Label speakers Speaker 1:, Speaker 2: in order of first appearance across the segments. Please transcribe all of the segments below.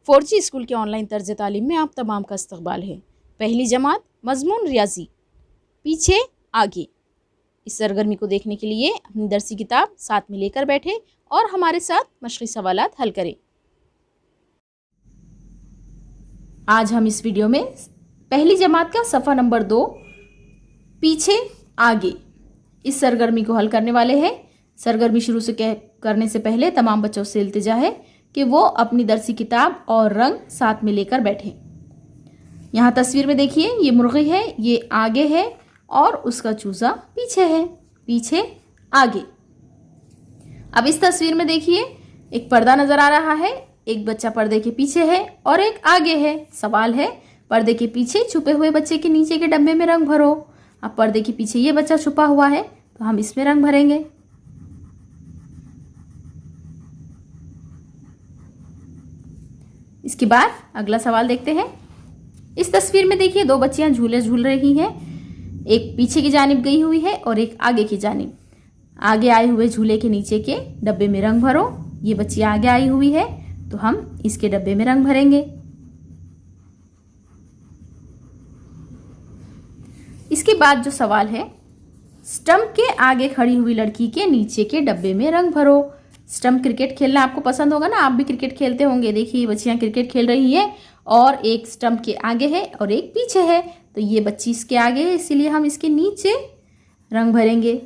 Speaker 1: 4G school के online तर्ज तालीम में आप तमाम का इस्तकबाल है। पहली जमात मजमून रियाजी, पीछे आगे। इस सरगर्मी को देखने के लिए अपनी दरसी किताब साथ में लेकर बैठे और हमारे साथ मशक़ी सवालात हल करें। आज हम इस वीडियो में पहली जमात का सफ़ा नंबर 2 पीछे आगे इस सरगर्मी को हल करने वाले हैं। सरगर्मी शुरू से करने से पहले तमाम बच्चों से इल्तिजा है कि वो अपनी दरसी किताब और रंग साथ में लेकर बैठें। यहाँ तस्वीर में देखिए, ये मुर्गी है, ये आगे है और उसका चूज़ा पीछे है, पीछे आगे। अब इस तस्वीर में देखिए, एक पर्दा नज़र आ रहा है, एक बच्चा पर्दे के पीछे है और एक आगे है। सवाल है, पर्दे के पीछे छुपे हुए बच्चे के नीचे के डब्बे में रंग भरो। अब पर्दे के पीछे ये बच्चा छुपा हुआ है तो हम इसमें रंग भरेंगे। इसके बाद अगला सवाल देखते हैं। इस तस्वीर में देखिए, 2 बच्चियां झूले झूल रही हैं। एक पीछे की जानिब गई हुई है और एक आगे की जानिब। आगे आए हुए झूले के नीचे के डब्बे में रंग भरो। ये बच्ची आगे आई हुई है तो हम इसके डब्बे में रंग भरेंगे। इसके बाद जो सवाल है, स्टंप के आगे खड़ी हुई लड़की के नीचे के डब्बे में रंग भरो। स्टंप क्रिकेट खेलना आपको पसंद होगा ना, आप भी क्रिकेट खेलते होंगे। देखिए, ये बच्चियां क्रिकेट खेल रही है और एक स्टंप के आगे है और एक पीछे है, तो ये बच्ची इसके आगे है, इसीलिए हम इसके नीचे रंग भरेंगे।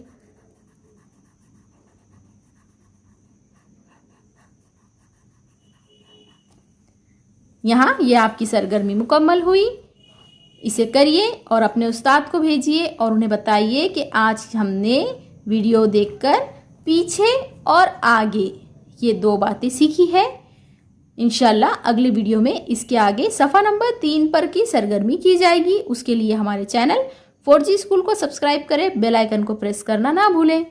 Speaker 1: यहाँ ये आपकी सरगर्मी मुकम्मल हुई। इसे करिए और अपने उस्ताद को भेजिए और उन्हें बताइए कि आज हमने वीडियो देखकर पीछे और आगे ये 2 बातें सीखी है। इंशाल्लाह अगले वीडियो में इसके आगे सफ़ा नंबर 3 पर की सरगर्मी की जाएगी। उसके लिए हमारे चैनल 4G स्कूल को सब्सक्राइब करें, बेल आइकन को प्रेस करना ना भूलें।